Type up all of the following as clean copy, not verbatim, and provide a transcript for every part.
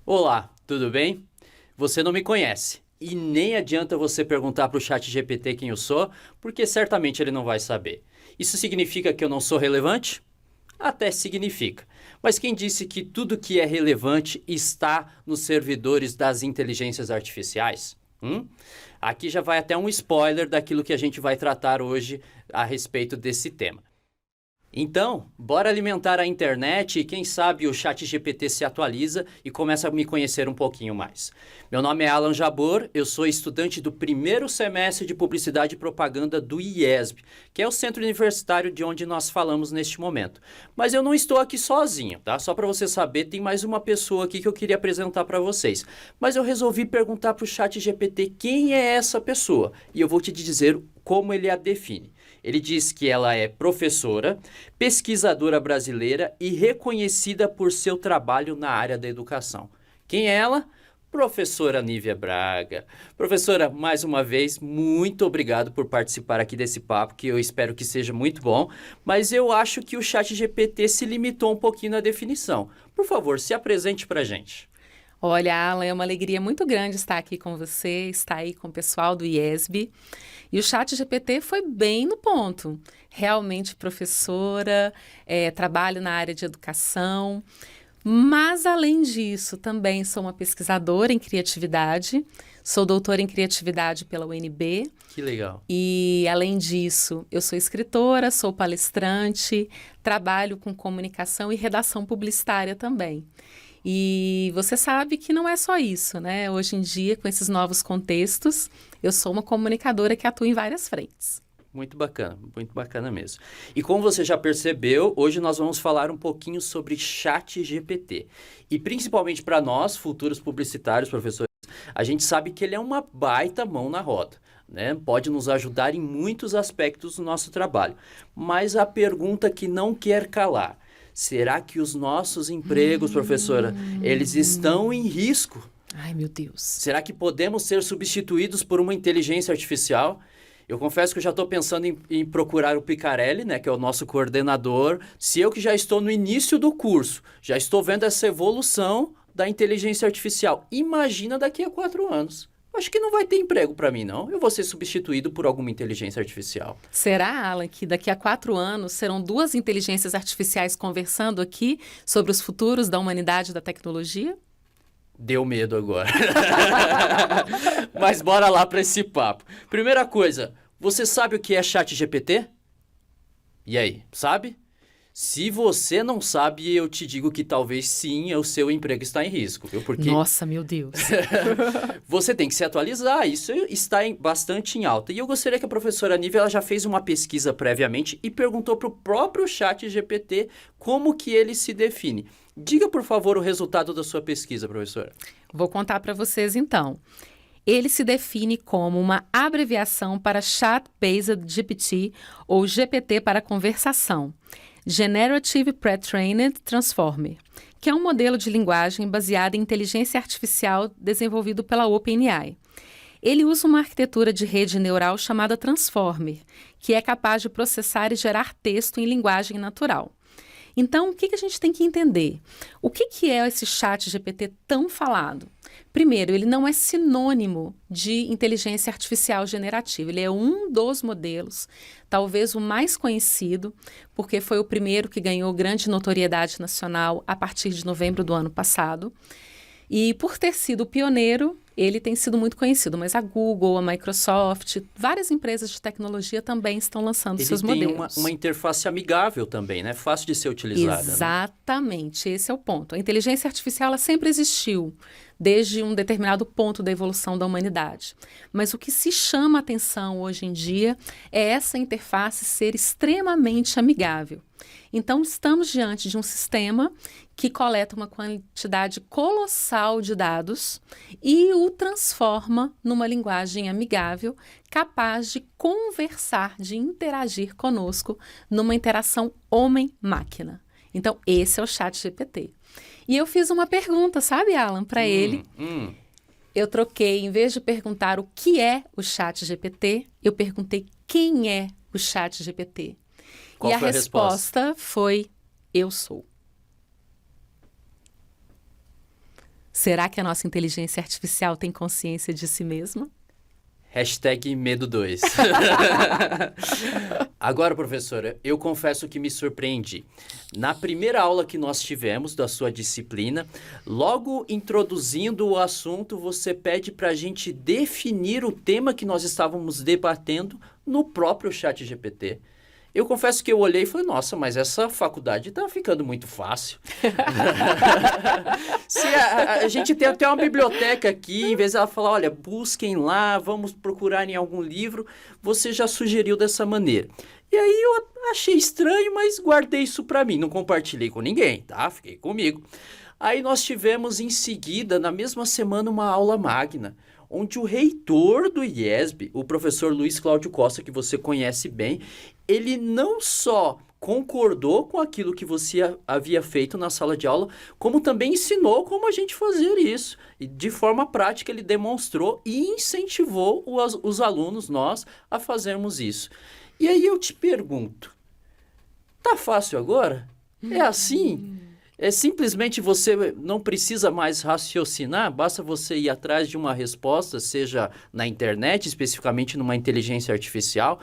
Olá, tudo bem? Você não me conhece e nem adianta você perguntar para o ChatGPT quem eu sou, porque certamente ele não vai saber. Isso significa que eu não sou relevante? Até significa. Mas quem disse que tudo que é relevante está nos servidores das inteligências artificiais? Aqui já vai até um spoiler daquilo que a gente vai tratar hoje a respeito desse tema. Então, bora alimentar a internet e quem sabe o ChatGPT se atualiza e começa a me conhecer um pouquinho mais. Meu nome é Alan Jabor, eu sou estudante do primeiro semestre de Publicidade e Propaganda do IESB, que é o centro universitário de onde nós falamos neste momento. Mas eu não estou aqui sozinho, tá? Só para você saber, tem mais uma pessoa aqui que eu queria apresentar para vocês. Mas eu resolvi perguntar para o ChatGPT quem é essa pessoa e eu vou te dizer como ele a define. Ele diz que ela é professora, pesquisadora brasileira e reconhecida por seu trabalho na área da educação. Quem é ela? Professora Nívia Braga. Professora, mais uma vez, muito obrigado por participar aqui desse papo, que eu espero que seja muito bom, mas eu acho que o ChatGPT se limitou um pouquinho na definição. Por favor, se apresente para a gente. Olha, Alan, é uma alegria muito grande estar aqui com você, estar aí com o pessoal do IESB. E o ChatGPT foi bem no ponto. Realmente professora, trabalho na área de educação, mas além disso, também sou uma pesquisadora em criatividade, sou doutora em criatividade pela UNB. Que legal. E além disso, eu sou escritora, sou palestrante, trabalho com comunicação e redação publicitária também. E você sabe que não é só isso, né? Hoje em dia, com esses novos contextos, eu sou uma comunicadora que atua em várias frentes. Muito bacana mesmo. E como você já percebeu, hoje nós vamos falar um pouquinho sobre ChatGPT. E principalmente para nós, futuros publicitários, professores, a gente sabe que ele é uma baita mão na roda, né? Pode nos ajudar em muitos aspectos do nosso trabalho. Mas a pergunta que não quer calar: será que os nossos empregos, professora, eles estão em risco? Ai, meu Deus. Será que podemos ser substituídos por uma inteligência artificial? Eu confesso que eu já estou pensando em procurar o Picarelli, né, que é o nosso coordenador. Se eu que já estou no início do curso, já estou vendo essa evolução da inteligência artificial, imagina daqui a 4 anos. Acho que não vai ter emprego para mim, não. Eu vou ser substituído por alguma inteligência artificial. Será, Alan, que daqui a 4 anos serão duas inteligências artificiais conversando aqui sobre os futuros da humanidade e da tecnologia? Deu medo agora. Mas bora lá para esse papo. Primeira coisa, você sabe o que é ChatGPT? E aí, sabe? Se você não sabe, eu te digo que talvez sim, o seu emprego está em risco, viu? Porque Nossa, meu Deus. você tem que se atualizar, isso está bastante em alta. E eu gostaria que a professora Nívia ela já fez uma pesquisa previamente e perguntou para o próprio ChatGPT como que ele se define. Diga, por favor, o resultado da sua pesquisa, professora. Vou contar para vocês então. Ele se define como uma abreviação para Chat-Based GPT ou GPT para conversação, Generative Pre-trained Transformer, que é um modelo de linguagem baseado em inteligência artificial desenvolvido pela OpenAI. Ele usa uma arquitetura de rede neural chamada Transformer, que é capaz de processar e gerar texto em linguagem natural. Então, o que a gente tem que entender? O que é esse chat GPT tão falado? Primeiro, ele não é sinônimo de inteligência artificial generativa. Ele é um dos modelos, talvez o mais conhecido, porque foi o primeiro que ganhou grande notoriedade nacional a partir de novembro do ano passado. E por ter sido o pioneiro, ele tem sido muito conhecido, mas a Google, a Microsoft, várias empresas de tecnologia também estão lançando seus modelos. Ele tem uma interface amigável também, né? Fácil de ser utilizada. Exatamente, né? Esse é o ponto. A inteligência artificial ela sempre existiu, desde um determinado ponto da evolução da humanidade. Mas o que se chama atenção hoje em dia é essa interface ser extremamente amigável. Então, estamos diante de um sistema que coleta uma quantidade colossal de dados e o transforma numa linguagem amigável, capaz de conversar, de interagir conosco numa interação homem-máquina. Então, esse é o ChatGPT. E eu fiz uma pergunta, sabe, Alan, para ele. Eu troquei, em vez de perguntar o que é o ChatGPT, eu perguntei quem é o ChatGPT. Qual e a foi a resposta foi: eu sou. Será que a nossa inteligência artificial tem consciência de si mesma? Hashtag medo 2. Agora, professora, eu confesso que me surpreendi. Na primeira aula que nós tivemos da sua disciplina, logo introduzindo o assunto, você pede para a gente definir o tema que nós estávamos debatendo no próprio ChatGPT. Eu confesso que eu olhei e falei, nossa, mas essa faculdade está ficando muito fácil. Se a gente tem até uma biblioteca aqui, em vez de ela falar, olha, busquem lá, vamos procurar em algum livro, você já sugeriu dessa maneira. E aí eu achei estranho, mas guardei isso para mim, não compartilhei com ninguém, tá? Fiquei comigo. Aí nós tivemos em seguida, na mesma semana, uma aula magna, onde o reitor do IESB, o professor Luiz Cláudio Costa, que você conhece bem, ele não só concordou com aquilo que você havia feito na sala de aula, como também ensinou como a gente fazer isso. E de forma prática ele demonstrou e incentivou os alunos, nós, a fazermos isso. E aí eu te pergunto, tá fácil agora? É assim? É simplesmente você não precisa mais raciocinar, basta você ir atrás de uma resposta, seja na internet, especificamente numa inteligência artificial.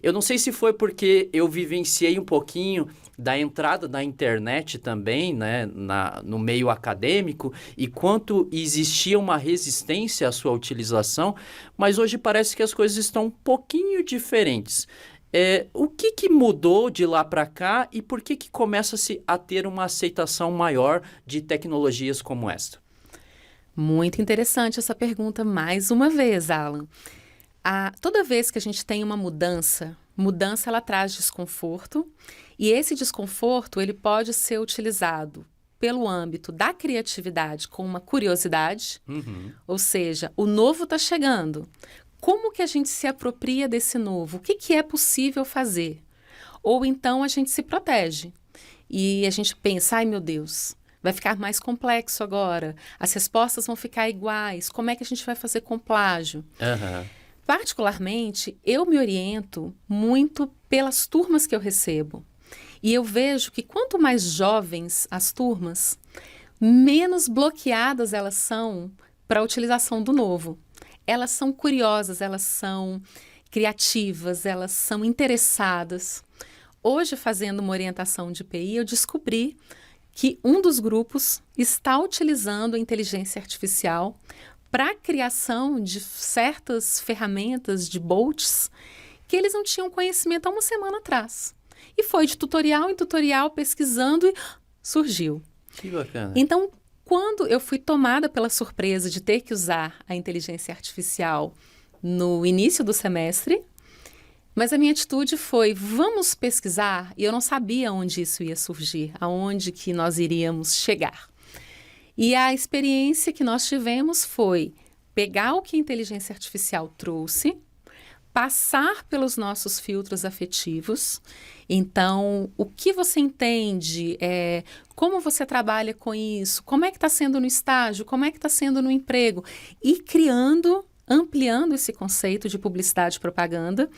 Eu não sei se foi porque eu vivenciei um pouquinho da entrada da internet também, né, no meio acadêmico, e quanto existia uma resistência à sua utilização, mas hoje parece que as coisas estão um pouquinho diferentes. O que mudou de lá para cá e por que começa-se a ter uma aceitação maior de tecnologias como esta? Muito interessante essa pergunta mais uma vez, Alan. Toda vez que a gente tem uma mudança ela traz desconforto e esse desconforto ele pode ser utilizado pelo âmbito da criatividade com uma curiosidade, ou seja, o novo está chegando. Como que a gente se apropria desse novo? O que é possível fazer? Ou então a gente se protege e a gente pensa, ai meu Deus, vai ficar mais complexo agora, as respostas vão ficar iguais, como é que a gente vai fazer com plágio? Particularmente, eu me oriento muito pelas turmas que eu recebo. E eu vejo que quanto mais jovens as turmas, menos bloqueadas elas são para a utilização do novo. Elas são curiosas, elas são criativas, elas são interessadas. Hoje, fazendo uma orientação de PI, eu descobri que um dos grupos está utilizando a inteligência artificial para a criação de certas ferramentas de bots que eles não tinham conhecimento há uma semana atrás. E foi de tutorial em tutorial, pesquisando e surgiu. Que bacana. Então, quando eu fui tomada pela surpresa de ter que usar a inteligência artificial no início do semestre, mas a minha atitude foi, vamos pesquisar, e eu não sabia onde isso ia surgir, aonde que nós iríamos chegar. E a experiência que nós tivemos foi pegar o que a inteligência artificial trouxe, passar pelos nossos filtros afetivos. Então, o que você entende, como você trabalha com isso, como é que está sendo no estágio, como é que está sendo no emprego, e ampliando esse conceito de publicidade e propaganda,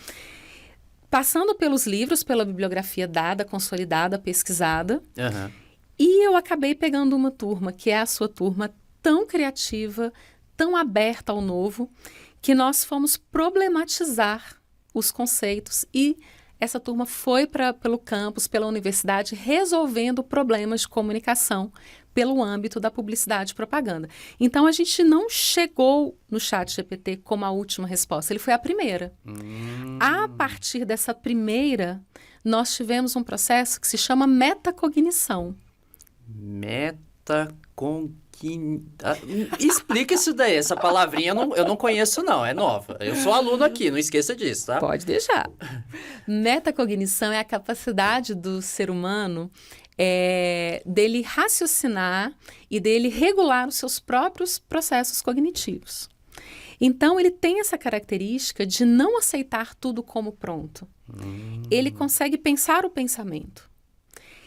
passando pelos livros, pela bibliografia dada, consolidada, pesquisada. E eu acabei pegando uma turma, que é a sua turma, tão criativa, tão aberta ao novo, que nós fomos problematizar os conceitos e essa turma foi pelo campus, pela universidade, resolvendo problemas de comunicação pelo âmbito da publicidade e propaganda. Então, a gente não chegou no ChatGPT como a última resposta, ele foi a primeira. A partir dessa primeira, nós tivemos um processo que se chama metacognição. Explica isso daí, essa palavrinha eu não conheço não, é nova. Eu sou aluno aqui, não esqueça disso, tá? Pode deixar. Metacognição é a capacidade do ser humano dele raciocinar e dele regular os seus próprios processos cognitivos. Então, ele tem essa característica de não aceitar tudo como pronto. Ele consegue pensar o pensamento.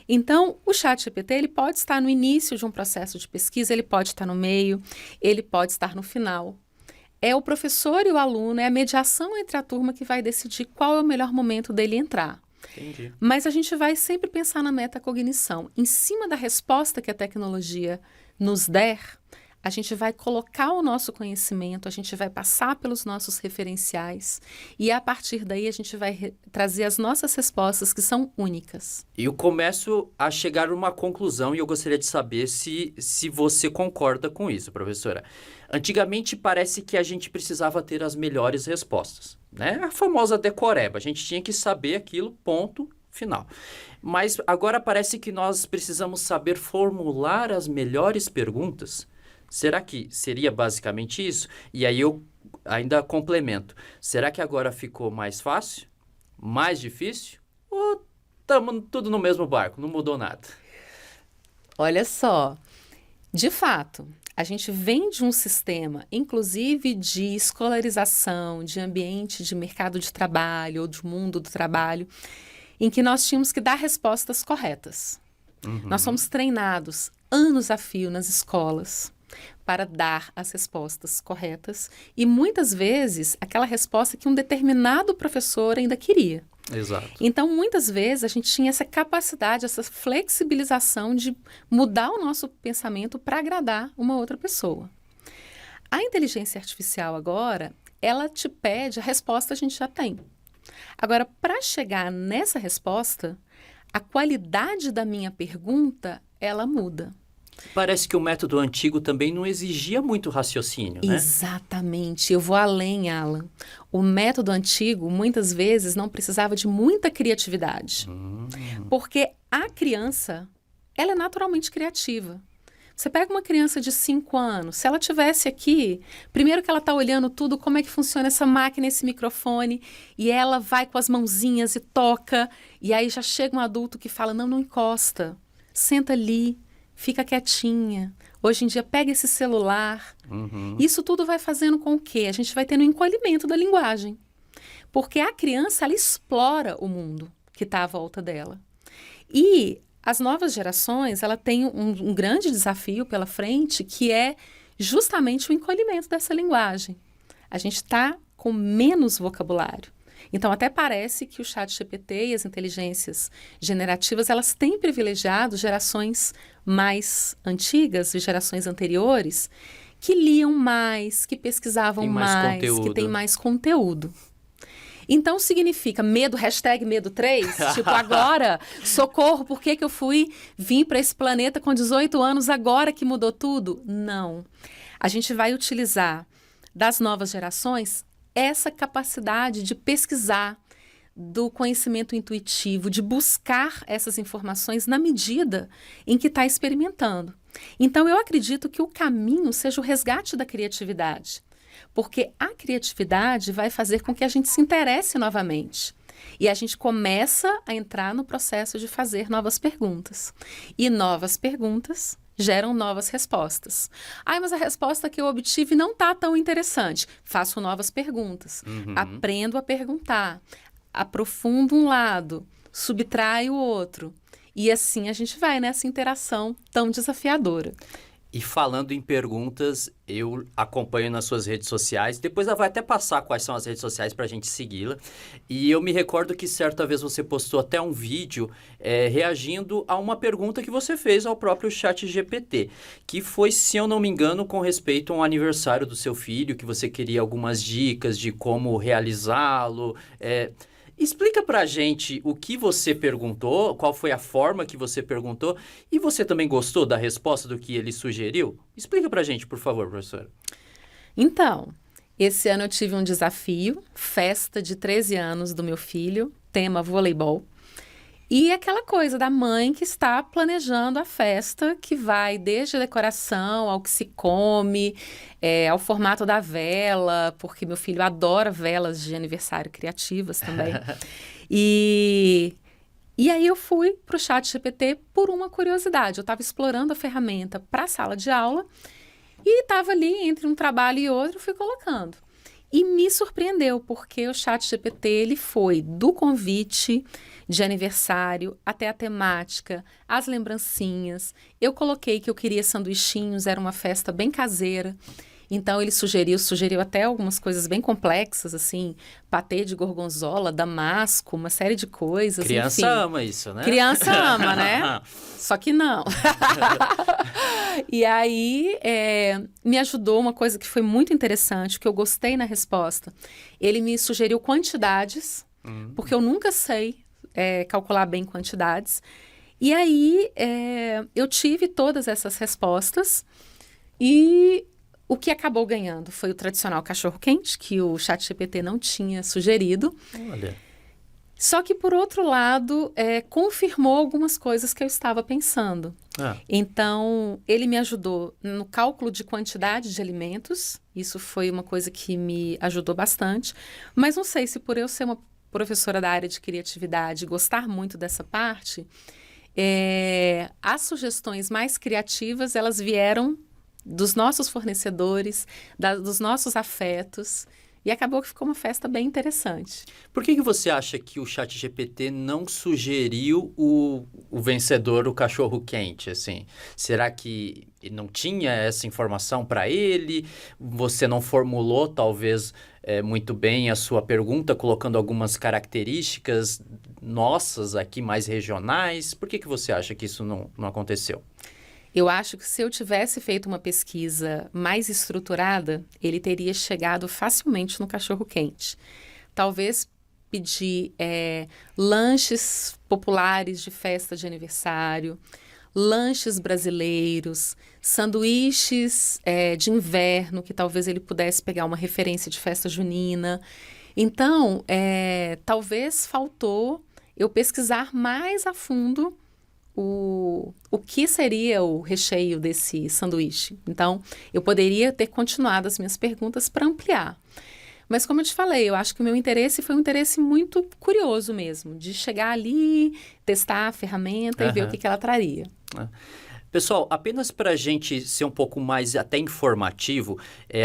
Então, o ChatGPT ele pode estar no início de um processo de pesquisa, ele pode estar no meio, ele pode estar no final. É o professor e o aluno, é a mediação entre a turma que vai decidir qual é o melhor momento dele entrar. Entendi. Mas a gente vai sempre pensar na metacognição. Em cima da resposta que a tecnologia nos der, a gente vai colocar o nosso conhecimento, a gente vai passar pelos nossos referenciais e a partir daí a gente vai trazer as nossas respostas que são únicas. E eu começo a chegar a uma conclusão e eu gostaria de saber se você concorda com isso, professora. Antigamente parece que a gente precisava ter as melhores respostas, né? A famosa decoreba, a gente tinha que saber aquilo, ponto, final. Mas agora parece que nós precisamos saber formular as melhores perguntas. Será que seria basicamente isso? E aí eu ainda complemento. Será que agora ficou mais fácil? Mais difícil? Ou estamos tudo no mesmo barco? Não mudou nada? Olha só, de fato, a gente vem de um sistema, inclusive de escolarização, de ambiente de mercado de trabalho ou de mundo do trabalho, em que nós tínhamos que dar respostas corretas. Nós somos treinados anos a fio nas escolas para dar as respostas corretas e muitas vezes aquela resposta que um determinado professor ainda queria. Exato. Então, muitas vezes a gente tinha essa capacidade, essa flexibilização de mudar o nosso pensamento para agradar uma outra pessoa. A inteligência artificial agora, ela te pede, a resposta a gente já tem. Agora, para chegar nessa resposta, a qualidade da minha pergunta, ela muda. Parece que o método antigo também não exigia muito raciocínio, né? Exatamente. Eu vou além, Alan. O método antigo, muitas vezes, não precisava de muita criatividade. Porque a criança, ela é naturalmente criativa. Você pega uma criança de 5 anos, se ela tivesse aqui, primeiro que ela está olhando tudo, como é que funciona essa máquina, esse microfone, e ela vai com as mãozinhas e toca, e aí já chega um adulto que fala, não encosta, senta ali, fica quietinha. Hoje em dia, pega esse celular. Isso tudo vai fazendo com o quê? A gente vai tendo um encolhimento da linguagem. Porque a criança, ela explora o mundo que está à volta dela. E as novas gerações, ela tem um grande desafio pela frente, que é justamente o encolhimento dessa linguagem. A gente está com menos vocabulário. Então, até parece que o ChatGPT e as inteligências generativas, elas têm privilegiado gerações mais antigas e gerações anteriores que liam mais, que pesquisavam mais, que têm mais conteúdo. Então, significa medo, hashtag medo 3? Tipo, agora, socorro, por que eu vim para esse planeta com 18 anos, agora que mudou tudo? Não. A gente vai utilizar das novas gerações essa capacidade de pesquisar, do conhecimento intuitivo, de buscar essas informações na medida em que está experimentando. Então, eu acredito que o caminho seja o resgate da criatividade, porque a criatividade vai fazer com que a gente se interesse novamente. E a gente começa a entrar no processo de fazer novas perguntas. E novas perguntas geram novas respostas. Mas a resposta que eu obtive não está tão interessante. Faço novas perguntas. Aprendo a perguntar. Aprofundo um lado. Subtraio o outro. E assim a gente vai nessa interação tão desafiadora. E falando em perguntas, eu acompanho nas suas redes sociais. Depois ela vai até passar quais são as redes sociais para a gente segui-la. E eu me recordo que certa vez você postou até um vídeo reagindo a uma pergunta que você fez ao próprio ChatGPT, que foi, se eu não me engano, com respeito a um aniversário do seu filho, que você queria algumas dicas de como realizá-lo. Explica pra gente o que você perguntou, qual foi a forma que você perguntou, e você também gostou da resposta do que ele sugeriu? Explica pra gente, por favor, professora. Então, esse ano eu tive um desafio, festa de 13 anos do meu filho, tema voleibol. E aquela coisa da mãe que está planejando a festa, que vai desde a decoração ao que se come, ao formato da vela, porque meu filho adora velas de aniversário criativas também. E aí eu fui para o ChatGPT por uma curiosidade. Eu estava explorando a ferramenta para a sala de aula e estava ali entre um trabalho e outro, fui colocando. E me surpreendeu, porque o ChatGPT, ele foi do convite de aniversário até a temática, as lembrancinhas. Eu coloquei que eu queria sanduichinhos, era uma festa bem caseira. Então ele sugeriu até algumas coisas bem complexas, assim, patê de gorgonzola, damasco, uma série de coisas, Criança enfim. ama isso, né? Criança ama, né? Só que não. E aí, me ajudou uma coisa que foi muito interessante, que eu gostei na resposta. Ele me sugeriu quantidades, porque eu nunca sei calcular bem quantidades. E aí, eu tive todas essas respostas e o que acabou ganhando foi o tradicional cachorro-quente, que o ChatGPT não tinha sugerido. Olha. Só que, por outro lado, confirmou algumas coisas que eu estava pensando. Então, ele me ajudou no cálculo de quantidade de alimentos. Isso foi uma coisa que me ajudou bastante. Mas não sei se por eu ser uma professora da área de criatividade e gostar muito dessa parte, as sugestões mais criativas, elas vieram dos nossos fornecedores, dos nossos afetos. E acabou que ficou uma festa bem interessante. Por que você acha que o ChatGPT não sugeriu o vencedor, o cachorro-quente, assim? Será que não tinha essa informação para ele? Você não formulou, talvez, muito bem a sua pergunta, colocando algumas características nossas aqui, mais regionais? Por que você acha que isso não aconteceu? Eu acho que se eu tivesse feito uma pesquisa mais estruturada, ele teria chegado facilmente no cachorro-quente. Talvez pedir lanches populares de festa de aniversário, lanches brasileiros, sanduíches de inverno, que talvez ele pudesse pegar uma referência de festa junina. Então, talvez faltou eu pesquisar mais a fundo o que seria o recheio desse sanduíche. Então, eu poderia ter continuado as minhas perguntas para ampliar. Mas, como eu te falei, eu acho que o meu interesse foi um interesse muito curioso mesmo, de chegar ali, testar a ferramenta e ver o que ela traria. Pessoal, apenas para a gente ser um pouco mais até informativo,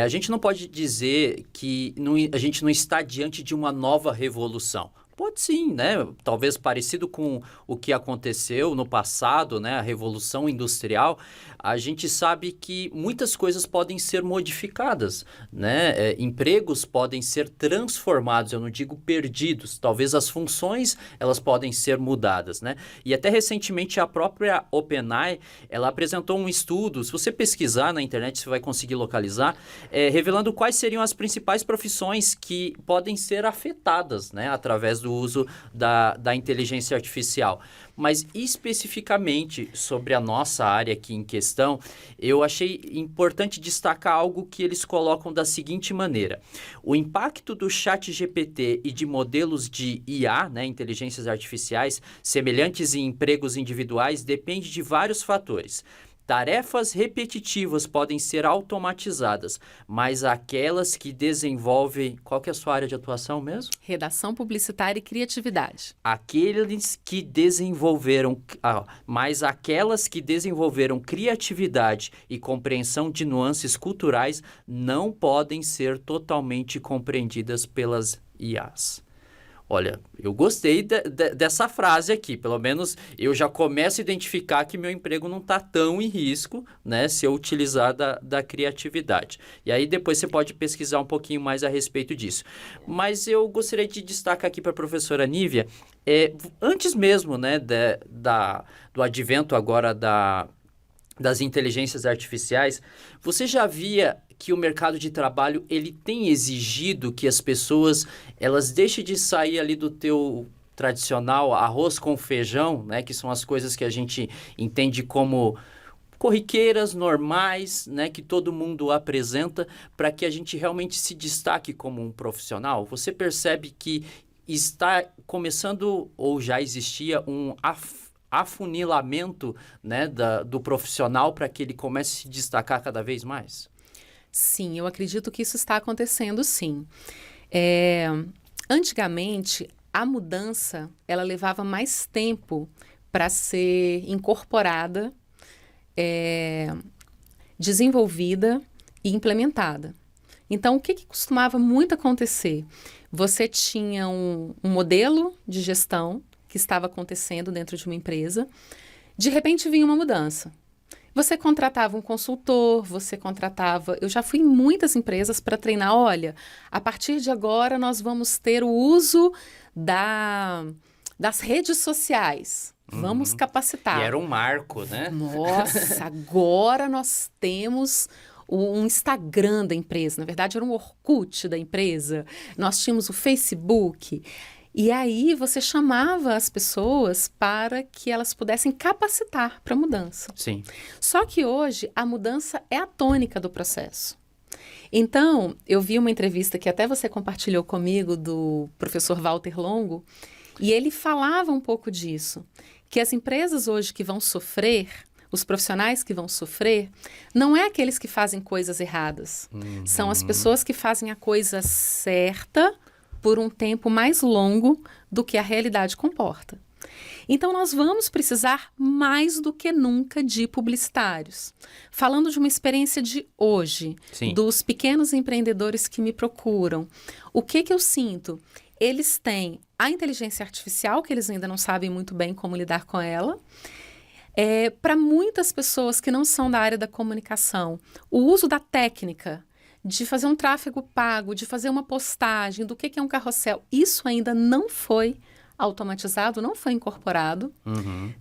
a gente não pode dizer que a gente não está diante de uma nova revolução. Pode sim, né? Talvez parecido com o que aconteceu no passado, né? A Revolução Industrial, a gente sabe que muitas coisas podem ser modificadas, né? Empregos podem ser transformados, eu não digo perdidos. Talvez as funções, elas podem ser mudadas, né? E até recentemente a própria OpenAI, ela apresentou um estudo, se você pesquisar na internet, você vai conseguir localizar, revelando quais seriam as principais profissões que podem ser afetadas, né? Através do uso da inteligência artificial. Mas especificamente sobre a nossa área aqui em questão, eu achei importante destacar algo que eles colocam da seguinte maneira. O impacto do ChatGPT e de modelos de IA, né, inteligências artificiais, semelhantes em empregos individuais, depende de vários fatores. Tarefas repetitivas podem ser automatizadas, mas aquelas que desenvolvem... Qual que é a sua área de atuação mesmo? Redação publicitária e criatividade. Aqueles que desenvolveram... mas aquelas que desenvolveram criatividade e compreensão de nuances culturais não podem ser totalmente compreendidas pelas IAs. Olha, eu gostei dessa frase aqui, pelo menos eu já começo a identificar que meu emprego não está tão em risco, né, se eu utilizar da criatividade. E aí depois você pode pesquisar um pouquinho mais a respeito disso. Mas eu gostaria de destacar aqui para a professora Nívia, antes mesmo, né, do advento agora das inteligências artificiais, você já via que o mercado de trabalho ele tem exigido que as pessoas elas deixem de sair ali do teu tradicional arroz com feijão, né, que são as coisas que a gente entende como corriqueiras, normais, né, que todo mundo apresenta, para que a gente realmente se destaque como um profissional. Você percebe que está começando ou já existia um afunilamento, né, do profissional para que ele comece a se destacar cada vez mais? Sim, eu acredito que isso está acontecendo, sim. Antigamente, a mudança, ela levava mais tempo para ser incorporada, desenvolvida e implementada. Então, o que costumava muito acontecer? Você tinha um modelo de gestão que estava acontecendo dentro de uma empresa, de repente vinha uma mudança. Você contratava um consultor, eu já fui em muitas empresas para treinar, olha, a partir de agora nós vamos ter o uso das redes sociais. Vamos capacitar. E era um marco, né? Nossa, agora nós temos um Instagram da empresa. Na verdade, era um Orkut da empresa. Nós tínhamos o Facebook. E aí você chamava as pessoas para que elas pudessem capacitar para a mudança. Sim. Só que hoje a mudança é a tônica do processo. Então, eu vi uma entrevista que até você compartilhou comigo do professor Walter Longo, e ele falava um pouco disso, que as empresas hoje que vão sofrer, os profissionais que vão sofrer, não é aqueles que fazem coisas erradas. São as pessoas que fazem a coisa certa por um tempo mais longo do que a realidade comporta. Então, nós vamos precisar mais do que nunca de publicitários. Falando de uma experiência de hoje, Sim. dos pequenos empreendedores que me procuram, o que eu sinto? Eles têm a inteligência artificial, que eles ainda não sabem muito bem como lidar com ela. Para muitas pessoas que não são da área da comunicação, o uso da técnica de fazer um tráfego pago, de fazer uma postagem, do que é um carrossel, isso ainda não foi automatizado, não foi incorporado.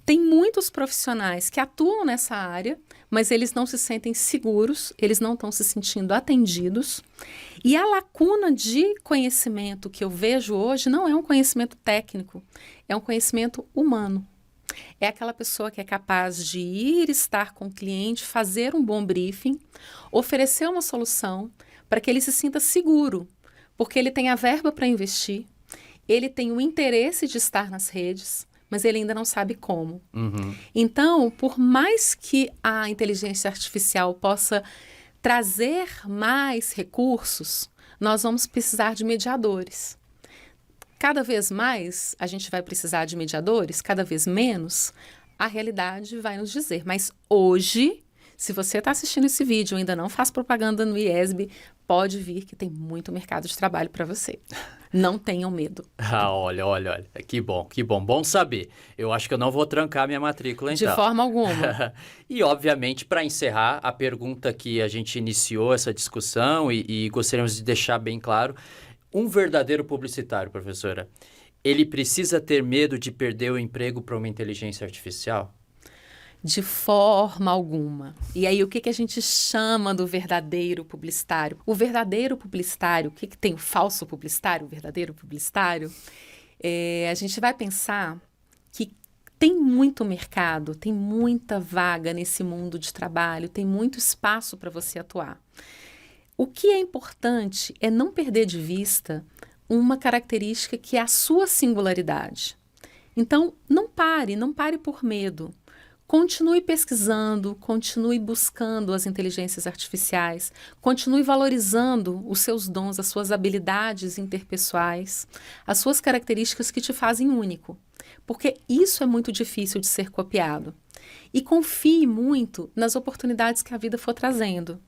Tem muitos profissionais que atuam nessa área, mas eles não se sentem seguros, eles não estão se sentindo atendidos. E a lacuna de conhecimento que eu vejo hoje não é um conhecimento técnico, é um conhecimento humano. É aquela pessoa que é capaz de ir estar com o cliente, fazer um bom briefing, oferecer uma solução para que ele se sinta seguro, porque ele tem a verba para investir, ele tem o interesse de estar nas redes, mas ele ainda não sabe como. Então, por mais que a inteligência artificial possa trazer mais recursos, nós vamos precisar de mediadores. Cada vez mais a gente vai precisar de mediadores, cada vez menos, a realidade vai nos dizer. Mas hoje, se você está assistindo esse vídeo e ainda não faz propaganda no IESB, pode vir que tem muito mercado de trabalho para você. Não tenham medo. Olha. Que bom. Bom saber. Eu acho que eu não vou trancar minha matrícula, então. De forma alguma. E, obviamente, para encerrar, a pergunta que a gente iniciou essa discussão e gostaríamos de deixar bem claro, um verdadeiro publicitário, professora, ele precisa ter medo de perder o emprego para uma inteligência artificial? De forma alguma. E aí, o que a gente chama do verdadeiro publicitário? O verdadeiro publicitário, o que tem o falso publicitário, o verdadeiro publicitário? A gente vai pensar que tem muito mercado, tem muita vaga nesse mundo de trabalho, tem muito espaço para você atuar. O que é importante é não perder de vista uma característica que é a sua singularidade. Então, não pare por medo. Continue pesquisando, continue buscando as inteligências artificiais, continue valorizando os seus dons, as suas habilidades interpessoais, as suas características que te fazem único, porque isso é muito difícil de ser copiado. E confie muito nas oportunidades que a vida for trazendo.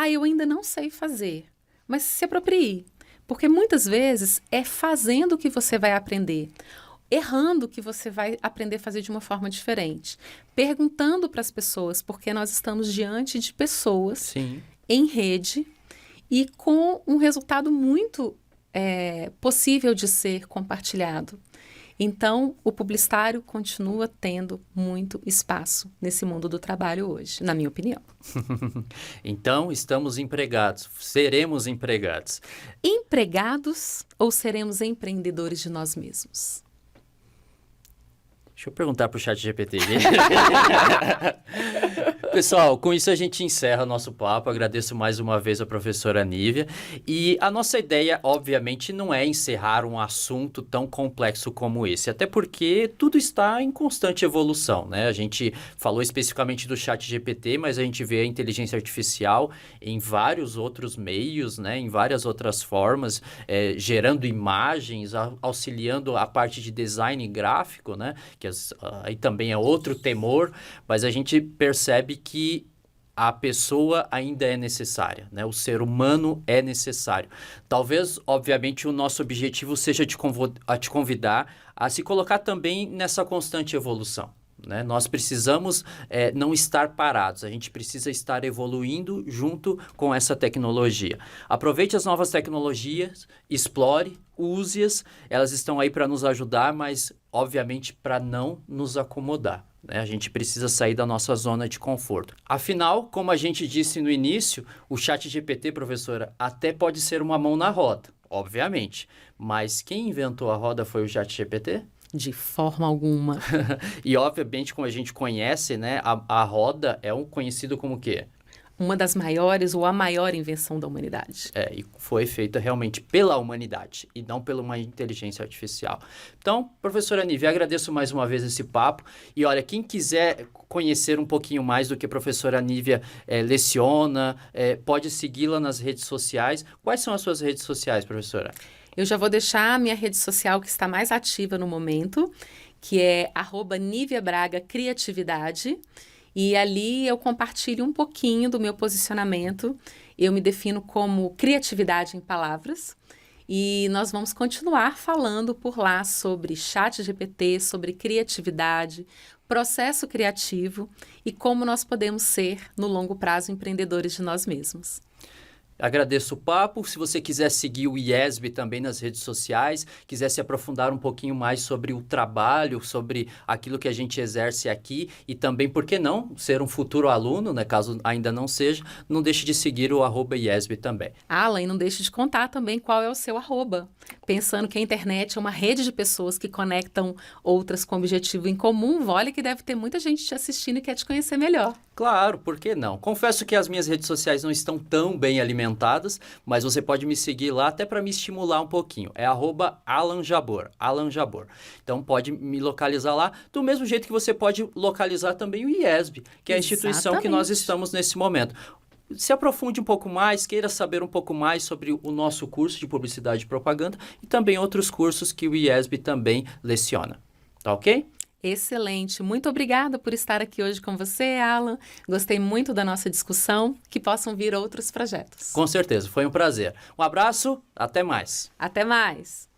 Eu ainda não sei fazer, mas se aproprie, porque muitas vezes é fazendo que você vai aprender. Errando que você vai aprender a fazer de uma forma diferente. Perguntando para as pessoas, porque nós estamos diante de pessoas Sim. em rede e com um resultado muito possível de ser compartilhado. Então, o publicitário continua tendo muito espaço nesse mundo do trabalho hoje, na minha opinião. Então, estamos empregados, seremos empregados. Empregados ou seremos empreendedores de nós mesmos? Deixa eu perguntar para o ChatGPT. Pessoal, com isso a gente encerra nosso papo. Agradeço mais uma vez a professora Nívia. E a nossa ideia, obviamente, não é encerrar um assunto tão complexo como esse. Até porque tudo está em constante evolução, né? A gente falou especificamente do ChatGPT, mas a gente vê a inteligência artificial em vários outros meios, né? Em várias outras formas, gerando imagens, auxiliando a parte de design gráfico, né? Que aí também é outro temor, mas a gente percebe que a pessoa ainda é necessária, né? O ser humano é necessário. Talvez, obviamente, o nosso objetivo seja te convidar a se colocar também nessa constante evolução, né? Nós precisamos não estar parados, a gente precisa estar evoluindo junto com essa tecnologia. Aproveite as novas tecnologias, explore, use-as, elas estão aí para nos ajudar, mas obviamente para não nos acomodar. A gente precisa sair da nossa zona de conforto. Afinal, como a gente disse no início, o ChatGPT, professora, até pode ser uma mão na roda, obviamente. Mas quem inventou a roda foi o ChatGPT? De forma alguma. E, obviamente, como a gente conhece, né, a roda é conhecido como o quê? Uma das maiores ou a maior invenção da humanidade. E foi feita realmente pela humanidade e não pela uma inteligência artificial. Então, professora Nívia, agradeço mais uma vez esse papo. E olha, quem quiser conhecer um pouquinho mais do que a professora Nívia leciona, pode segui-la nas redes sociais. Quais são as suas redes sociais, professora? Eu já vou deixar a minha rede social que está mais ativa no momento, que é @NíviaBragaCriatividade. E ali eu compartilho um pouquinho do meu posicionamento. Eu me defino como criatividade em palavras. E nós vamos continuar falando por lá sobre ChatGPT, sobre criatividade, processo criativo e como nós podemos ser, no longo prazo, empreendedores de nós mesmos. Agradeço o papo. Se você quiser seguir o IESB também nas redes sociais, quiser se aprofundar um pouquinho mais sobre o trabalho, sobre aquilo que a gente exerce aqui e também, por que não, ser um futuro aluno, né, caso ainda não seja, não deixe de seguir o @IESB também. Alan, e não deixe de contar também qual é o seu @. Pensando que a internet é uma rede de pessoas que conectam outras com objetivo em comum, olha que deve ter muita gente te assistindo e quer te conhecer melhor. Claro, por que não? Confesso que as minhas redes sociais não estão tão bem alimentadas, mas você pode me seguir lá até para me estimular um pouquinho. É @AlanJabor, Alan Jabor. Então pode me localizar lá, do mesmo jeito que você pode localizar também o IESB, que é a instituição que nós estamos nesse momento. Se aprofunde um pouco mais, queira saber um pouco mais sobre o nosso curso de Publicidade e Propaganda e também outros cursos que o IESB também leciona. Tá ok? Excelente. Muito obrigada por estar aqui hoje com você, Alan. Gostei muito da nossa discussão. Que possam vir outros projetos. Com certeza, foi um prazer. Um abraço, até mais. Até mais.